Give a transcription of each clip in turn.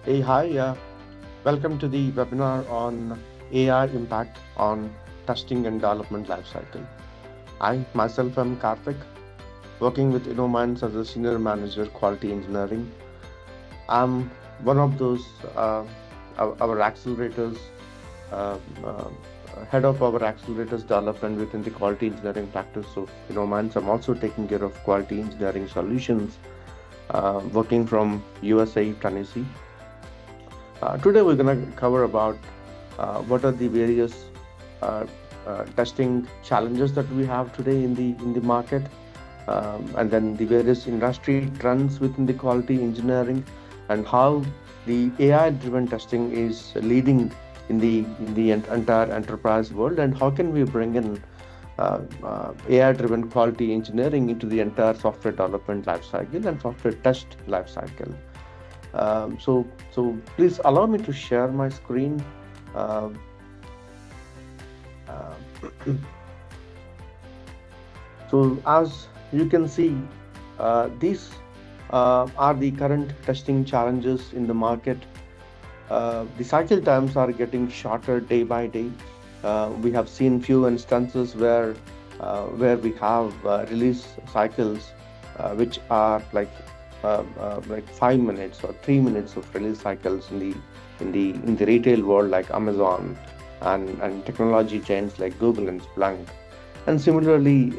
Hey, hi. Welcome to the webinar on AI impact on testing and development lifecycle. I myself am Karthik, working with Innominds as a senior manager quality engineering. I'm one of those our accelerators, uh, uh, head of our accelerators development within the quality engineering practice of Innominds. I'm also taking care of quality engineering solutions, working from USA, Tennessee. Today we're going to cover about what are the various uh, testing challenges that we have today in the market, and then the various industry trends within the quality engineering, and how the AI-driven testing is leading in the entire enterprise world, and how can we bring in AI-driven quality engineering into the entire software development lifecycle and software test lifecycle. So please allow me to share my screen. Uh, uh, so as you can see, these are the current testing challenges in the market. The cycle times are getting shorter day by day. We have seen few instances where we have release cycles which are like 5 minutes or 3 minutes of release cycles in the retail world, like Amazon and technology giants like Google and Splunk. And similarly,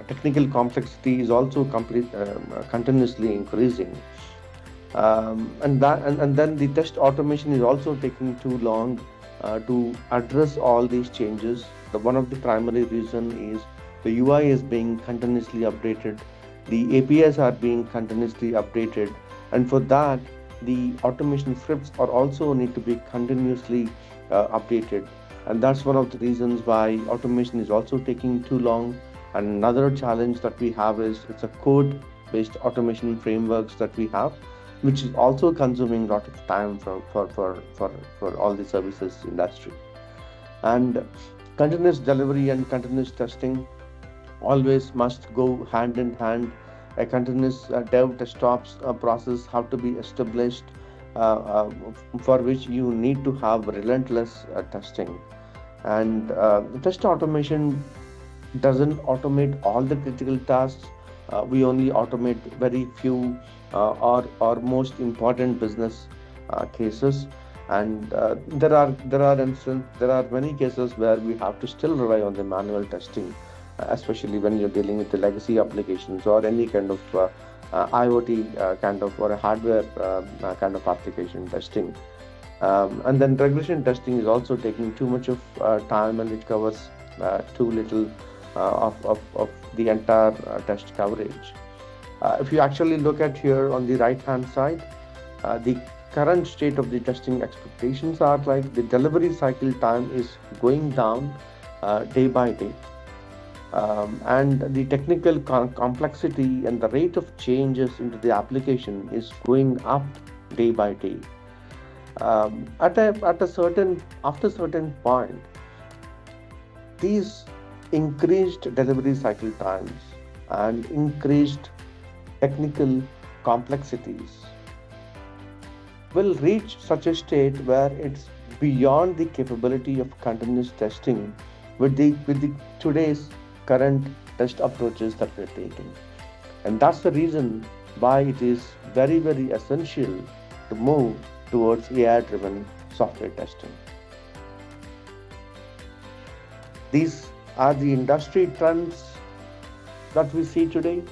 technical complexity is also continuously increasing, and then the test automation is also taking too long to address all these changes. One of the primary reason is the UI is being continuously updated, the APIs are being continuously updated, and for that the automation scripts are also need to be continuously updated, and that's one of the reasons why automation is also taking too long. And another challenge that we have is it's a code based automation frameworks that we have, which is also consuming a lot of time for all the services industry. And continuous delivery and continuous testing always must go hand in hand. A continuous dev desktops process have to be established, for which you need to have relentless testing. And test automation doesn't automate all the critical tasks. We only automate very few or most important business cases. And there are many cases where we have to still rely on the manual testing, especially when you're dealing with the legacy applications or any kind of IoT kind of or a hardware kind of application testing. And then regression testing is also taking too much of time, and it covers too little of the entire test coverage. If you actually look at here on the right hand side, the current state of the testing expectations are like the delivery cycle time is going down day by day, and the technical complexity and the rate of changes into the application is going up day by day. At a certain after certain point, these increased delivery cycle times and increased technical complexities will reach such a state where it's beyond the capability of continuous testing with the today's current test approaches that we're taking. And that's the reason why it is very essential to move towards AI driven software testing. These are the industry trends that we see today.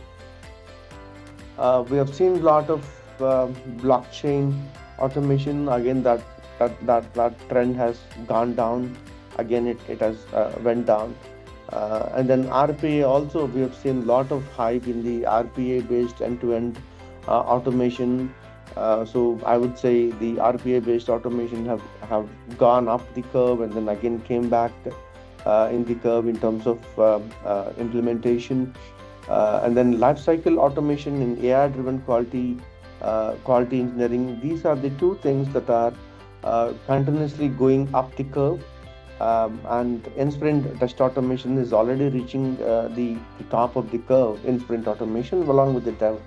We have seen a lot of blockchain automation. Again, that trend has gone down. Again, it has went down. And then RPA also, we have seen a lot of hype in the RPA based end-to-end automation. So I would say the RPA based automation have gone up the curve and then again came back in the curve in terms of implementation. And then lifecycle automation in AI-driven quality engineering. These are the two things that are continuously going up the curve. And in sprint test automation is already reaching the top of the curve in sprint automation, along with the dev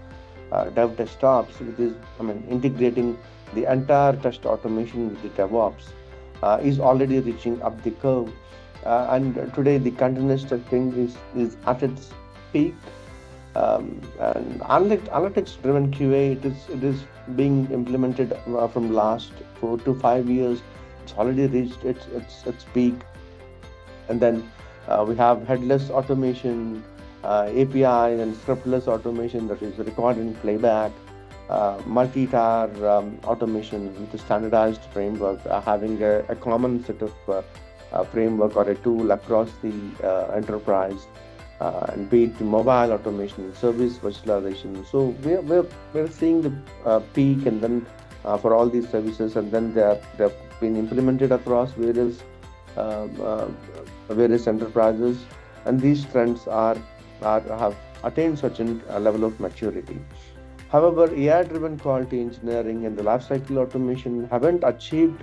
desktops, which is, I mean, integrating the entire test automation with the DevOps is already reaching up the curve. And today, the continuous testing is at its peak. And analytics-driven QA, it is being implemented from last 4 to 5 years. It's already reached its peak. And then we have headless automation, API, and scriptless automation, that is record and playback, multi-tier automation with a standardized framework, having a common set of framework or a tool across the enterprise, and be it mobile automation, service virtualization. So we're seeing the peak, and then for all these services, and then they've been implemented across um, uh, various enterprises, and these trends are have attained such a level of maturity. However, AI-driven quality engineering and the lifecycle automation haven't achieved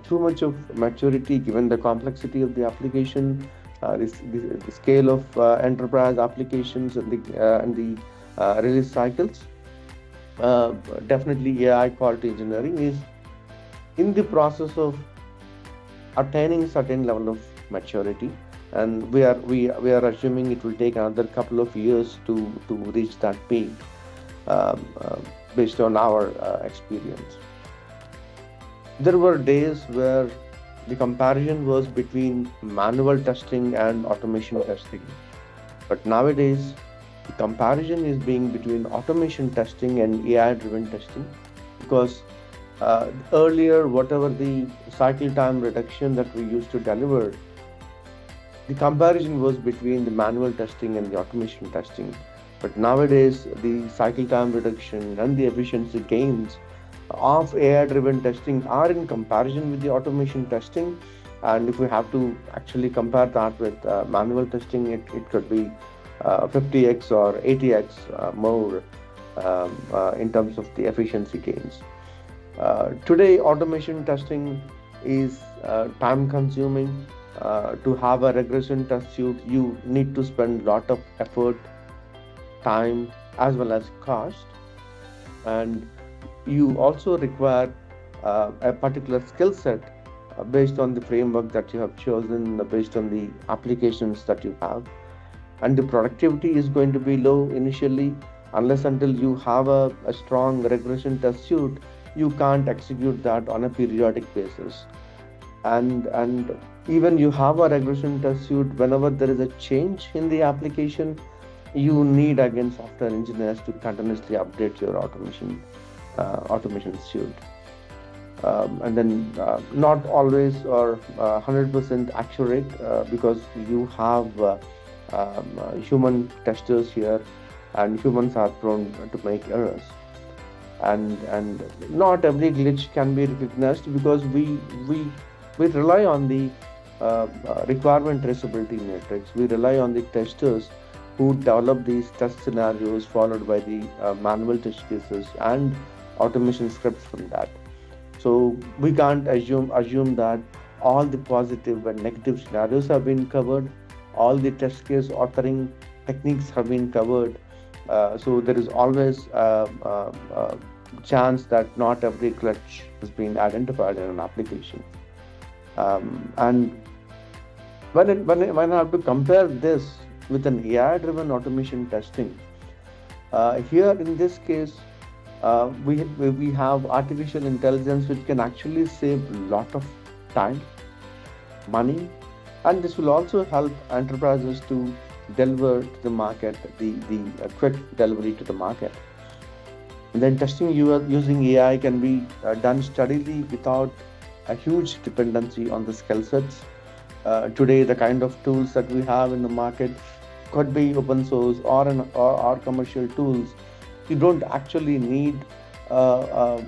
too much of maturity given the complexity of the application, the scale of enterprise applications, and the release cycles. Uh, Definitely, AI quality engineering is in the process of attaining certain level of maturity, and we are assuming it will take another couple of years to reach that peak, um, uh, based on our experience. There were days where the comparison was between manual testing and automation testing, but nowadays the comparison is being between automation testing and AI driven testing, because earlier, whatever the cycle time reduction that we used to deliver, the comparison was between the manual testing and the automation testing. But nowadays, the cycle time reduction and the efficiency gains of AI driven testing are in comparison with the automation testing. And if we have to actually compare that with manual testing, it could be 50x or 80x more, in terms of the efficiency gains. Today, automation testing is time consuming. To have a regression test suite, you need to spend a lot of effort, time, as well as cost. And you also require a particular skill set based on the framework that you have chosen, based on the applications that you have. And the productivity is going to be low initially, unless until you have a strong regression test suite. You can't execute that on a periodic basis. And even you have a regression test suite, whenever there is a change in the application, you need again software engineers to continuously update your automation suite. And then not always or 100% accurate, because you have human testers here, and humans are prone to make errors. And not every glitch can be recognized, because we rely on the requirement traceability matrix. We rely on the testers who develop these test scenarios, followed by the manual test cases and automation scripts from that. So we can't assume that all the positive and negative scenarios have been covered, all the test case authoring techniques have been covered. So there is always chance that not every glitch has been identified in an application. And when I have to compare this with an AI-driven automation testing, here in this case, we have artificial intelligence which can actually save a lot of time, money, and this will also help enterprises to deliver to the market, the quick delivery to the market. And then testing using AI can be done steadily without a huge dependency on the skill sets. Today, the kind of tools that we have in the market could be open source or commercial tools. You don't actually need a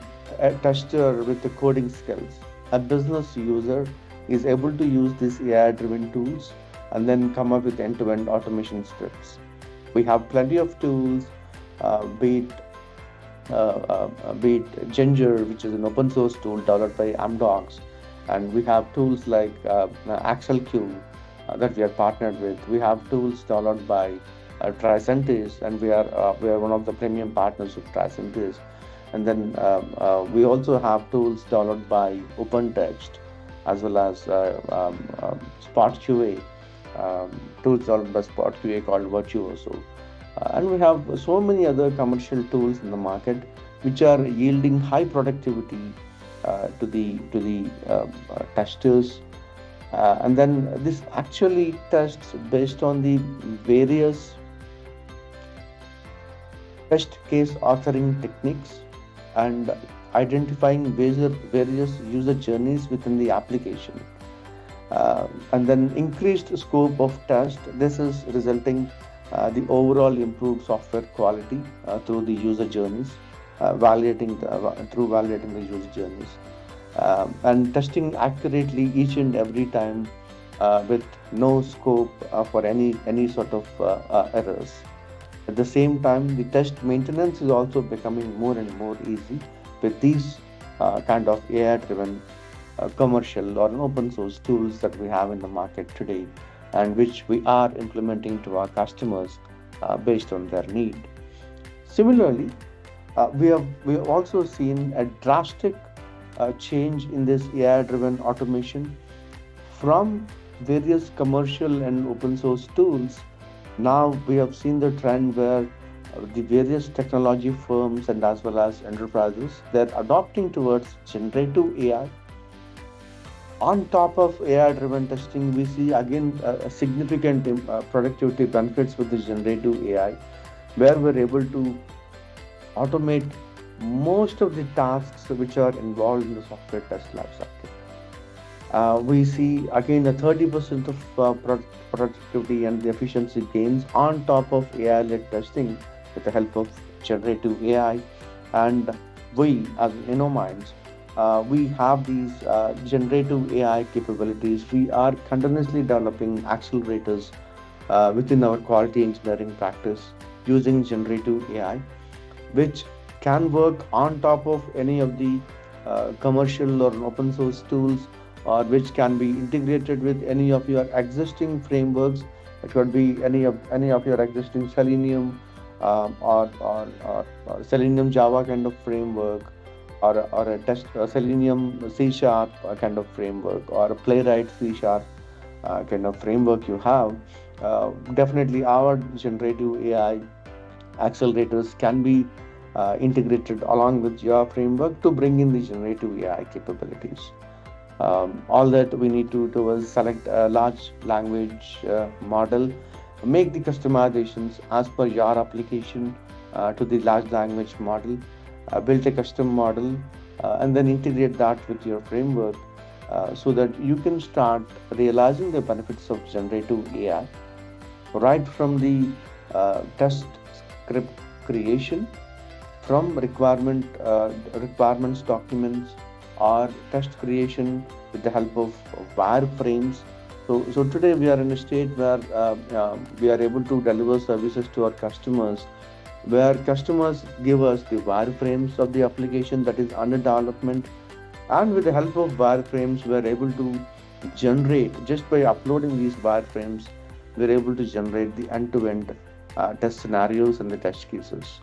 tester with the coding skills. A business user is able to use these AI-driven tools and then come up with end-to-end automation scripts. We have plenty of tools, be it Ginger, which is an open source tool developed by Amdocs, and we have tools like AxleQ that we are partnered with. We have tools developed by Tricentis, and we are one of the premium partners of Tricentis. And then we also have tools developed by OpenText as well as Spot QA, tools developed by Spot QA called Virtuoso. And we have so many other commercial tools in the market which are yielding high productivity to the testers. And then this actually tests based on the various test case authoring techniques and identifying various user journeys within the application. And then increased scope of test. This is resulting the overall improved software quality through the user journeys, through validating the user journeys, and testing accurately each and every time with no scope for any sort of errors. At the same time, the test maintenance is also becoming more and more easy with these kind of AI-driven commercial or open source tools that we have in the market today, and which we are implementing to our customers based on their need. Similarly, we have also seen a drastic change in this AI-driven automation from various commercial and open source tools. Now we have seen the trend where the various technology firms and as well as enterprises, they're adopting towards generative AI. On top of AI driven testing, we see again a significant productivity benefits with the generative AI, where we're able to automate most of the tasks which are involved in the software test lifecycle. We see again a 30% of productivity and the efficiency gains on top of AI-led testing with the help of generative AI. And we, as Innominds, we have these generative AI capabilities. We are continuously developing accelerators within our quality engineering practice using generative AI, which can work on top of any of the commercial or open source tools, or which can be integrated with any of your existing frameworks. It could be any of your existing Selenium or Selenium Java kind of framework, or a test Selenium C Sharp kind of framework, or a Playwright C Sharp kind of framework you have. Definitely, our generative AI accelerators can be integrated along with your framework to bring in the generative AI capabilities. All that we need to do is select a large language model, make the customizations as per your application to the large language model, build a custom model, and then integrate that with your framework so that you can start realizing the benefits of generative AI right from the test script creation, from requirements documents, or test creation with the help of wireframes. So today we are in a state where we are able to deliver services to our customers, where customers give us the wireframes of the application that is under development, and with the help of wireframes, we are able to generate, just by uploading these wireframes, we are able to generate the end-to-end test scenarios and the test cases.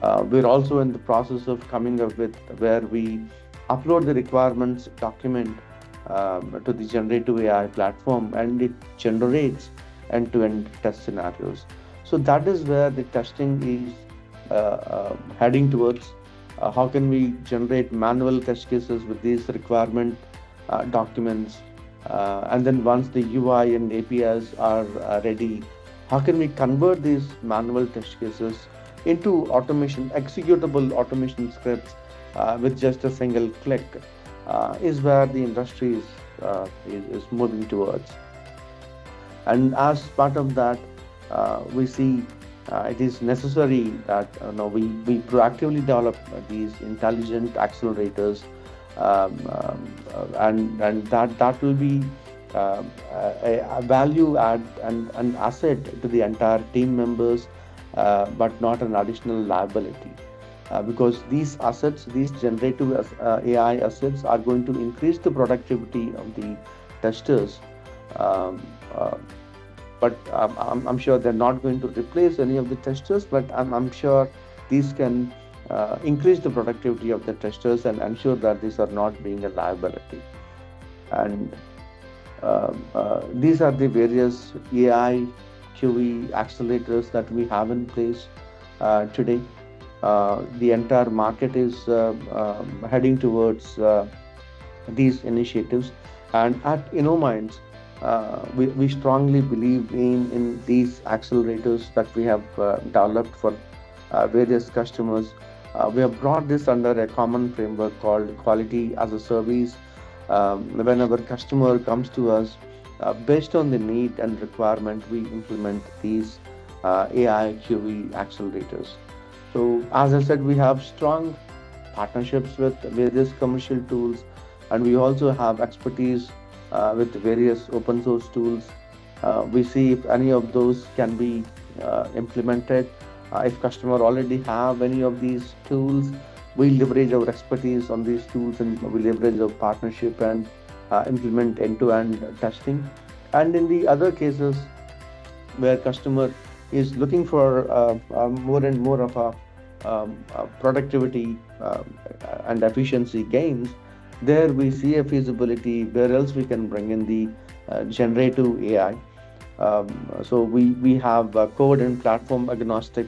We're also in the process of coming up with where we upload the requirements document to the generative AI platform, and it generates end-to-end test scenarios. So that is where the testing is heading towards. How can we generate manual test cases with these requirement documents? And then once the UI and APIs are ready, how can we convert these manual test cases into executable automation scripts with just a single click? Is where the industry is moving towards. And as part of that, we see it is necessary that we proactively develop these intelligent accelerators, and that will be a value add and an asset to the entire team members, but not an additional liability. Because these assets, these generative AI assets, are going to increase the productivity of the testers. Um, uh, but I'm sure they're not going to replace any of the testers, but I'm sure these can increase the productivity of the testers and ensure that these are not being a liability. And these are the various AI QE accelerators that we have in place today. The entire market is heading towards these initiatives, and at Innominds, we strongly believe in these accelerators that we have developed for various customers. We have brought this under a common framework called quality as a service. Whenever customer comes to us, based on the need and requirement, we implement these AI QE accelerators. So, as I said, we have strong partnerships with various commercial tools, and we also have expertise with various open source tools. We see if any of those can be implemented. If customer already have any of these tools, we leverage our expertise on these tools, and we leverage our partnership and implement end-to-end testing. And in the other cases where customer is looking for more and more of a productivity and efficiency gains, there we see a feasibility where else we can bring in the generative AI. So we have code and platform agnostic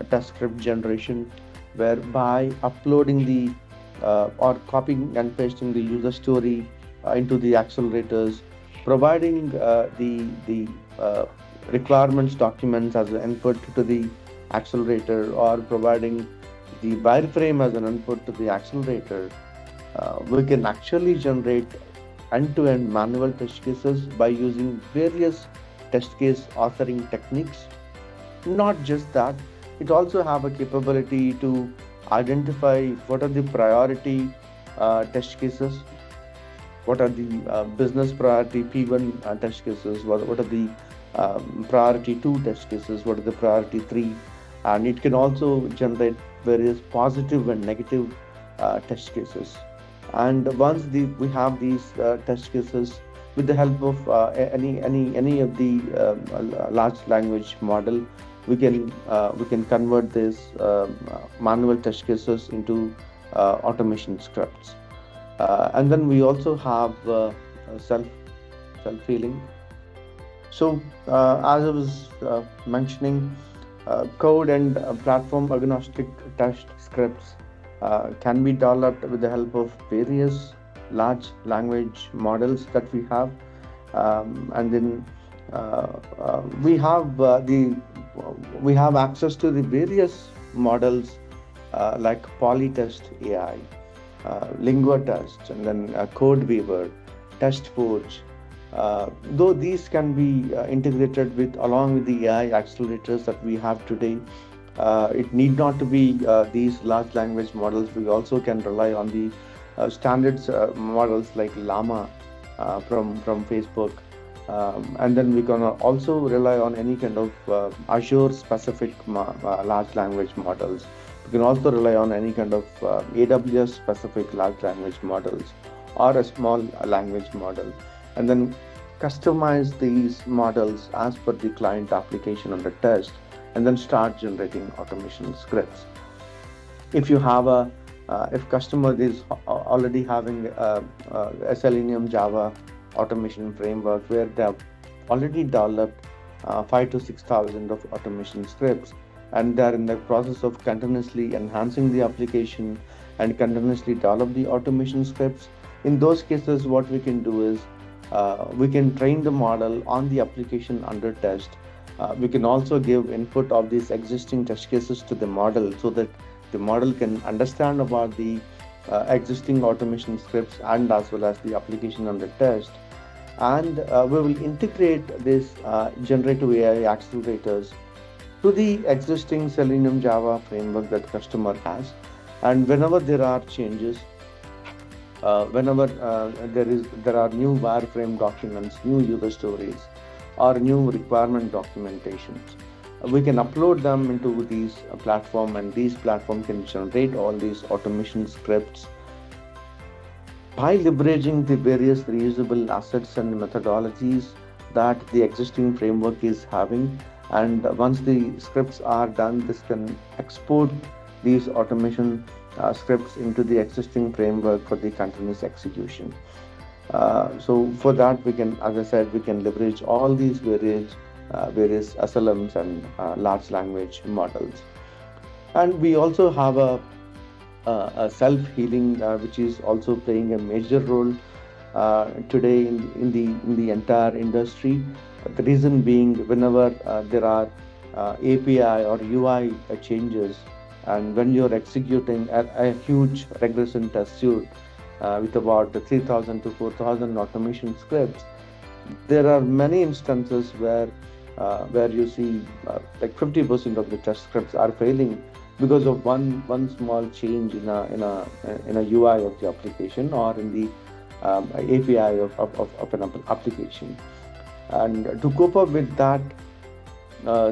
test script generation, whereby uploading the or copying and pasting the user story into the accelerators, providing the requirements documents as an input to the accelerator, or providing the wireframe as an input to the accelerator. We can actually generate end-to-end manual test cases by using various test case authoring techniques. Not just that, it also have a capability to identify what are the priority test cases, what are the business priority P1 test cases, what are the priority 2 test cases, what are the priority 3, and it can also generate various positive and negative test cases. And once we have these test cases, with the help of any of the large language model, we can convert these manual test cases into automation scripts. And then we also have self healing. So as I was mentioning, code and platform agnostic test scripts can be developed with the help of various large language models that we have. And then we have we have access to the various models like Polytest AI, LinguaTest, and then CodeWeaver, TestForge. Though these can be integrated with along with the AI accelerators that we have today, it need not to be these large language models. We also can rely on the standards models like Llama from Facebook, and then we can also rely on any kind of Azure specific large language models. We can also rely on any kind of AWS specific large language models or a small language model, and then customize these models as per the client application under test, and then start generating automation scripts. If you have if customer is already having a Selenium Java automation framework where they have already developed 5 to 6,000 of automation scripts, and they are in the process of continuously enhancing the application and continuously develop the automation scripts, in those cases what we can do is we can train the model on the application under test. We can also give input of these existing test cases to the model so that the model can understand about the existing automation scripts and as well as the application under test. And we will integrate this generative AI accelerators to the existing Selenium Java framework that customer has. And whenever there are changes, whenever there are new wireframe documents, new user stories, or new requirement documentations, we can upload them into these platform, and these platform can generate all these automation scripts by leveraging the various reusable assets and methodologies that the existing framework is having. And once the scripts are done, this can export these automation scripts into the existing framework for the continuous execution. So for that, we can, as I said, we can leverage all these various SLMs and large language models. And we also have a self-healing, which is also playing a major role today in the entire industry. The reason being, whenever there are API or UI changes, and when you're executing a huge regression test suite with about 3,000 to 4,000 automation scripts, there are many instances where you see like 50% of the test scripts are failing because of one small change in a UI of the application or in the API of an application. And to cope up with that,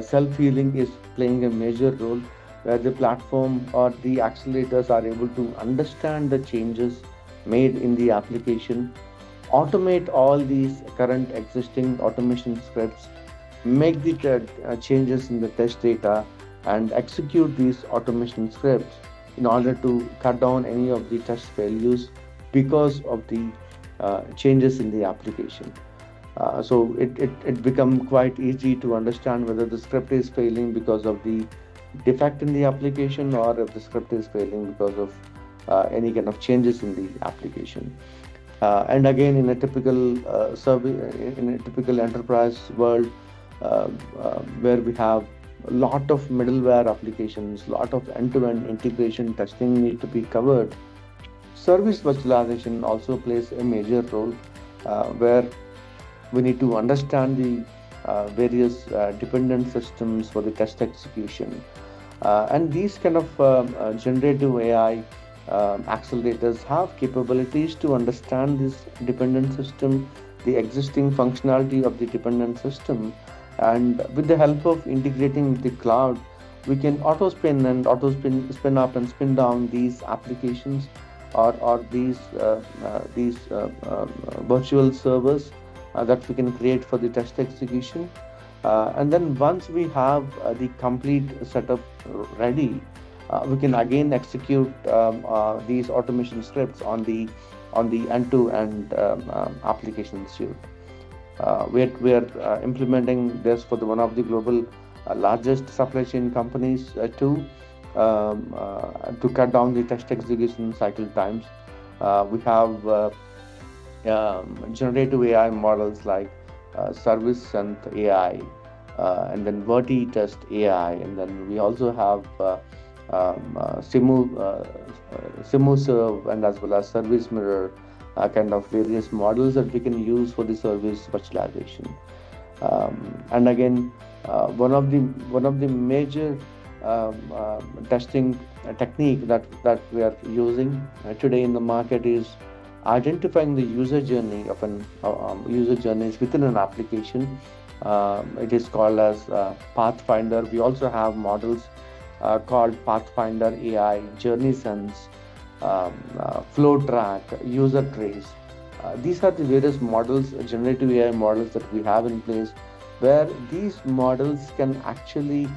self-healing is playing a major role, where the platform or the accelerators are able to understand the changes made in the application, automate all these current existing automation scripts, make the changes in the test data, and execute these automation scripts in order to cut down any of the test failures because of the changes in the application. So it become quite easy to understand whether the script is failing because of the defect in the application, or if the script is failing because of any kind of changes in the application. And again, in a typical in a typical enterprise world, where we have a lot of middleware applications, lot of end-to-end integration testing need to be covered. Service virtualization also plays a major role, where we need to understand the various dependent systems for the test execution. And these kind of generative AI accelerators have capabilities to understand this dependent system, the existing functionality of the dependent system, and with the help of integrating with the cloud, we can spin up and spin down these applications, or these virtual servers that we can create for the test execution. And then once we have the complete setup ready, we can again execute these automation scripts on the end-to-end application suite. We are implementing this for one of the global largest supply chain companies to cut down the test execution cycle times. We have generative AI models like Service and AI, and then Verti Test AI, and then we also have SimuServe, and as well as Service Mirror, kind of various models that we can use for the service virtualization. And again, one of the major testing technique that we are using today in the market is identifying the user journey of an user journeys within an application. It is called as Pathfinder. We also have models called Pathfinder AI, Journey Sense, Flow Track, User Trace. These are the various models, generative AI models that we have in place, where these models can actually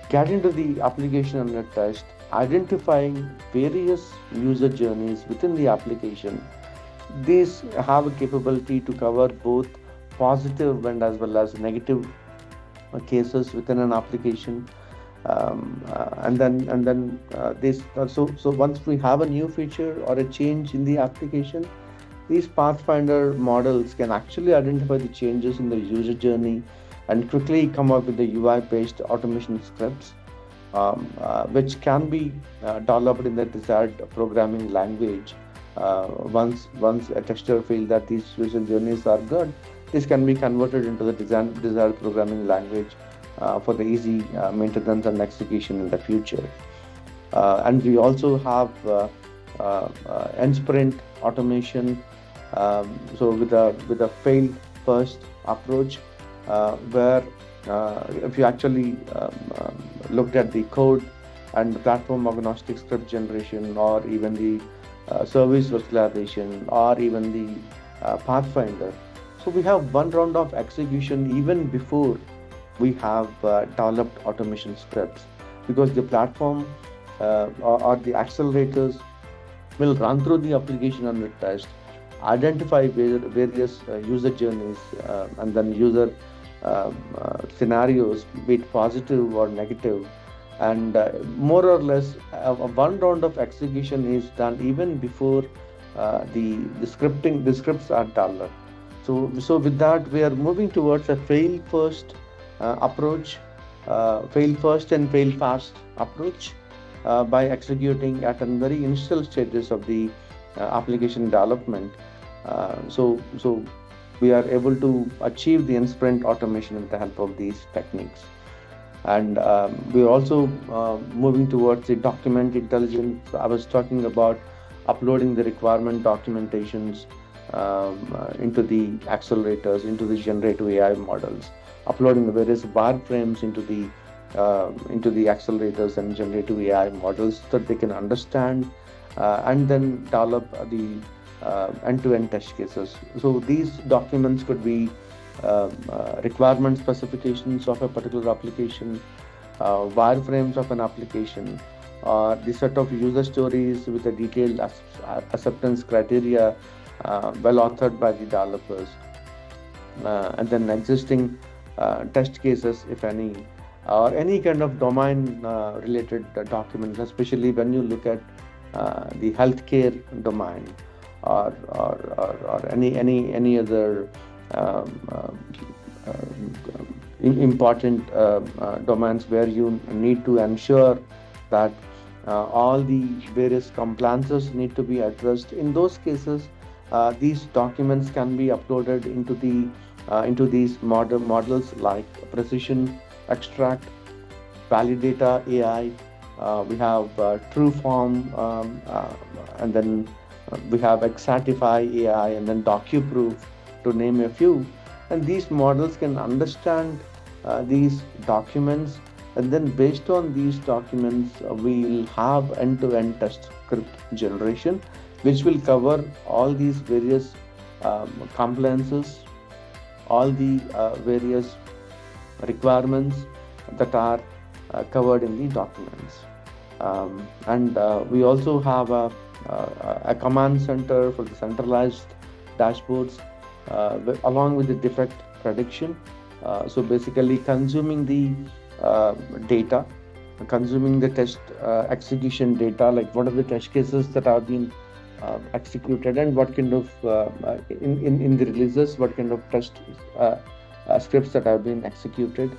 get into the application under test, identifying various user journeys within the application. These have a capability to cover both positive and as well as negative cases within an application. And then this so once we have a new feature or a change in the application, these Pathfinder models can actually identify the changes in the user journey and quickly come up with the UI-based automation scripts, which can be developed in the desired programming language. Once a tester feels that these user journeys are good, this can be converted into the desired programming language for the easy maintenance and execution in the future. And we also have end sprint automation. So with a fail first approach, where if you actually looked at the code and the platform agnostic script generation, or even the service virtualization, or even the Pathfinder, so we have one round of execution even before we have developed automation scripts. because the platform or the accelerators will run through the application under test, identify various user journeys and then user scenarios, be it positive or negative. And more or less, one round of execution is done even before the scripts are developed. So with that, we are moving towards a fail first approach, fail first and fail fast approach by executing at a very initial stages of the application development. So we are able to achieve the in-sprint automation with the help of these techniques. And we're also moving towards the document intelligence. I was talking about uploading the requirement documentations into the accelerators, into the generative AI models, uploading the various wireframes into the accelerators and generative AI models so that they can understand and then develop the end-to-end test cases. So these documents could be requirement specifications of a particular application, wireframes of an application, the set of user stories with a detailed acceptance criteria well authored by the developers, and then existing test cases, if any, or any kind of domain related documents, especially when you look at the healthcare domain or any other um, uh, important domains where you need to ensure that all the various compliances need to be addressed. In those cases, these documents can be uploaded into these models like precision extract, validata AI. We have true form, and then we have exatify AI, and then docuproof, to name a few. And these models can understand these documents, and then based on these documents, we'll have end-to-end test script generation, which will cover all these various compliances, all the various requirements that are covered in the documents. And we also have a command center for the centralized dashboards along with the defect prediction. So basically consuming the data, consuming the test execution data, like what are the test cases that have been executed, and what kind of in the releases, what kind of test scripts that have been executed,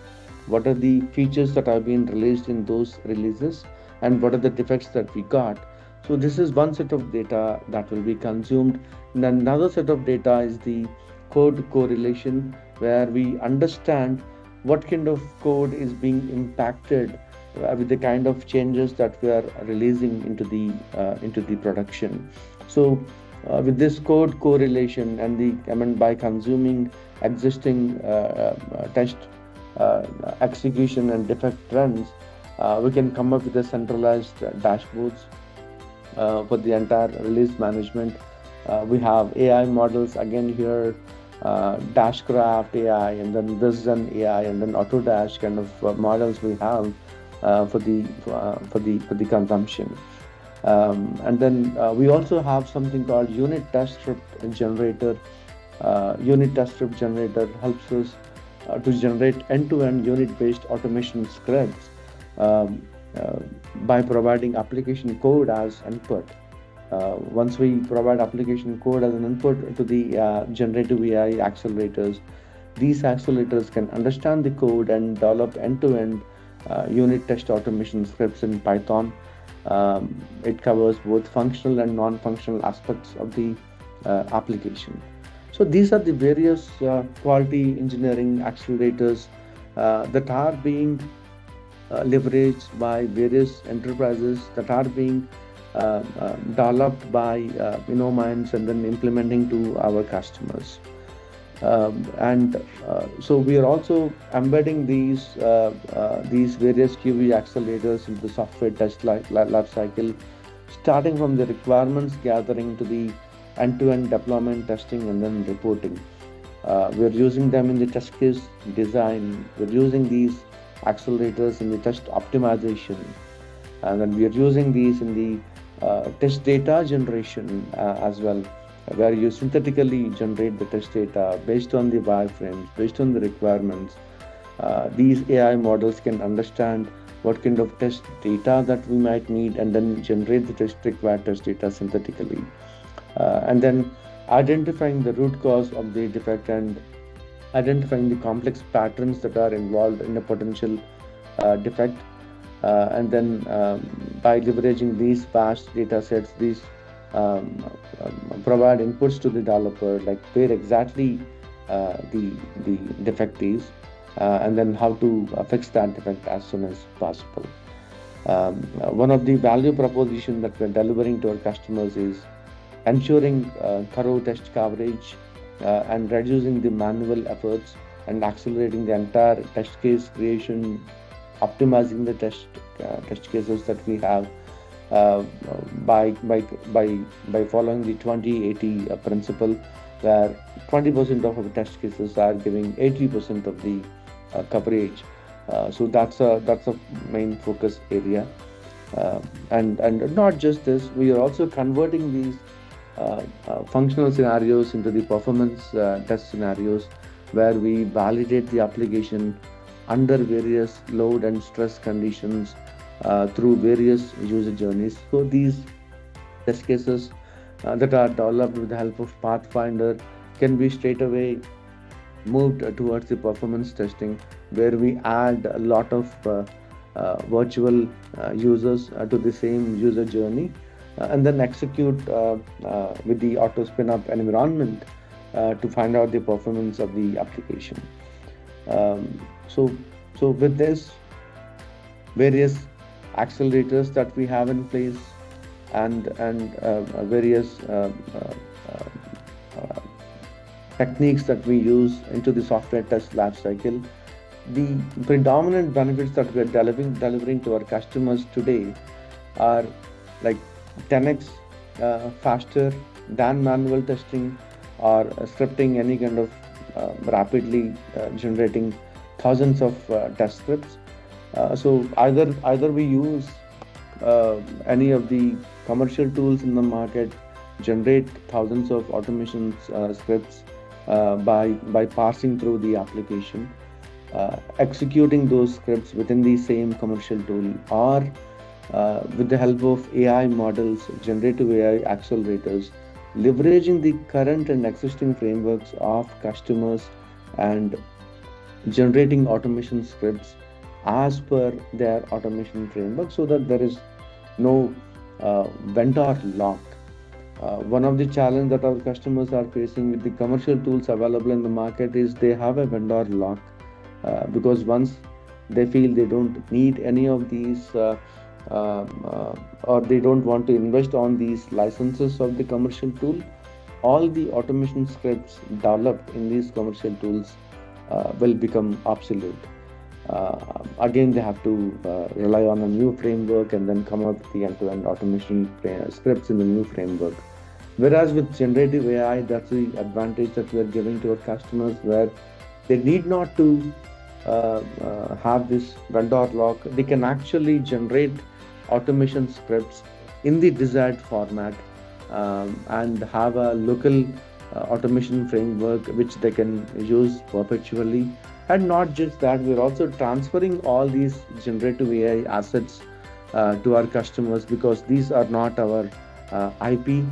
what are the features that have been released in those releases, and what are the defects that we got. So this is one set of data that will be consumed. And another set of data is the code correlation, where we understand what kind of code is being impacted with the kind of changes that we are releasing into the production. So with this code correlation and by consuming existing test execution and defect trends, we can come up with a centralized dashboards for the entire release management. We have AI models again here, Dashcraft AI, and then Vision AI, and then Autodash kind of models we have for the consumption. And then we also have something called unit test script generator. Unit test script generator helps us to generate end-to-end unit-based automation scripts by providing application code as input. Once we provide application code as an input to the generative AI accelerators, these accelerators can understand the code and develop end-to-end unit test automation scripts in Python. It covers both functional and non-functional aspects of the application. So these are the various quality engineering accelerators that are being leveraged by various enterprises, that are being developed by Innominds and then implementing to our customers. And so we are also embedding these various QE accelerators into the software test life cycle, starting from the requirements gathering to the end-to-end deployment testing and then reporting. We're using them in the test case design. We're using these accelerators in the test optimization, and then we are using these in the test data generation as well, where you synthetically generate the test data based on the wireframes, based on the requirements. These AI models can understand what kind of test data that we might need and then generate the required test data synthetically. And then identifying the root cause of the defect and identifying the complex patterns that are involved in a potential defect. And then by leveraging these vast data sets, these provide inputs to the developer, like where exactly the defect is, and then how to fix that defect as soon as possible. One of the value proposition that we're delivering to our customers is ensuring thorough test coverage and reducing the manual efforts and accelerating the entire test case creation, optimizing the test cases that we have uh, by by by following the 20/80 principle, where 20% of our test cases are giving 80% of the coverage. So that's a main focus area. And not just this, we are also converting these functional scenarios into the performance test scenarios, where we validate the application under various load and stress conditions through various user journeys. So these test cases that are developed with the help of Pathfinder can be straight away moved towards the performance testing, where we add a lot of virtual users to the same user journey, and then execute with the auto spin up environment to find out the performance of the application. Um, so, so with this, various accelerators that we have in place, and various uh, techniques that we use into the software test lifecycle, the predominant benefits that we are delivering to our customers today are like 10x faster than manual testing or scripting any kind of rapidly generating thousands of test scripts. So either we use any of the commercial tools in the market, generate thousands of automation scripts by parsing through the application, executing those scripts within the same commercial tool, or with the help of AI models, generative AI accelerators, leveraging the current and existing frameworks of customers and generating automation scripts as per their automation framework, so that there is no vendor lock. One of the challenge that our customers are facing with the commercial tools available in the market is they have a vendor lock, because once they feel they don't need any of these, or they don't want to invest on these licenses of the commercial tool, all the automation scripts developed in these commercial tools will become obsolete. Again, they have to rely on a new framework and then come up with the end-to-end automation scripts in the new framework. Whereas with generative AI, that's the advantage that we are giving to our customers, where they need not to have this vendor lock. They can actually generate automation scripts in the desired format, and have a local automation framework which they can use perpetually. And not just that, we're also transferring all these generative AI assets to our customers, because these are not our IP.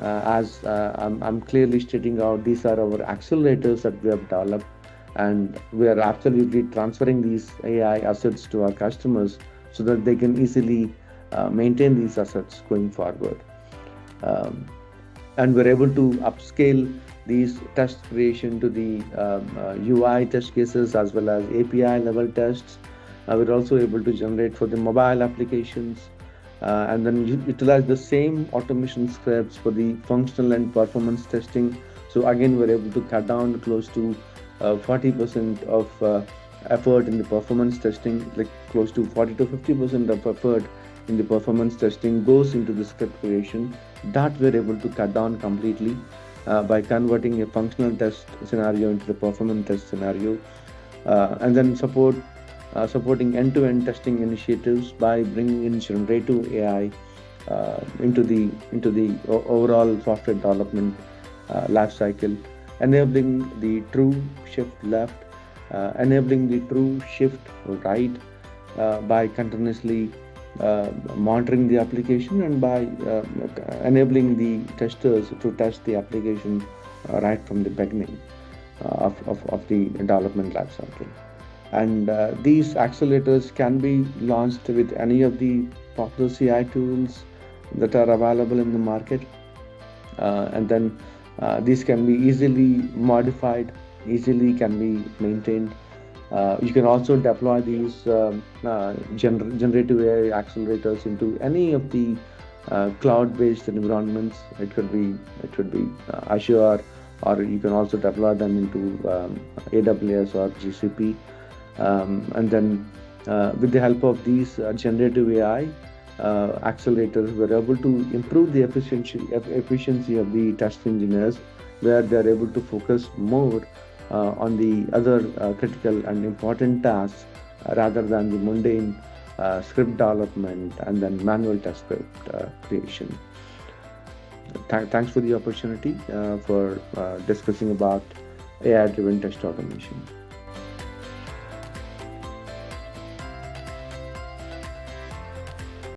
As I'm clearly stating out, these are our accelerators that we have developed, and we are absolutely transferring these AI assets to our customers so that they can easily maintain these assets going forward. Um, and we're able to upscale these test creation to the UI test cases as well as API level tests. We're also able to generate for the mobile applications, and then utilize the same automation scripts for the functional and performance testing. So again, we're able to cut down close to 40% of effort in the performance testing, like close to 40 to 50% of effort in the performance testing goes into the script creation. That we're able to cut down completely by converting a functional test scenario into the performance test scenario, and then support supporting end-to-end testing initiatives by bringing in generative AI into the overall software development life cycle, enabling the true shift left, enabling the true shift right by continuously monitoring the application and by enabling the testers to test the application right from the beginning of the development lifecycle. And these accelerators can be launched with any of the popular CI tools that are available in the market. And then these can be easily modified, easily can be maintained. You can also deploy these generative AI accelerators into any of the cloud-based environments. It could be Azure, or you can also deploy them into AWS or GCP. And then with the help of these generative AI accelerators, we're able to improve the efficiency of the test engineers, where they're able to focus more on the other critical and important tasks rather than the mundane script development and then manual test script creation. Thanks for the opportunity for discussing about AI-driven test automation.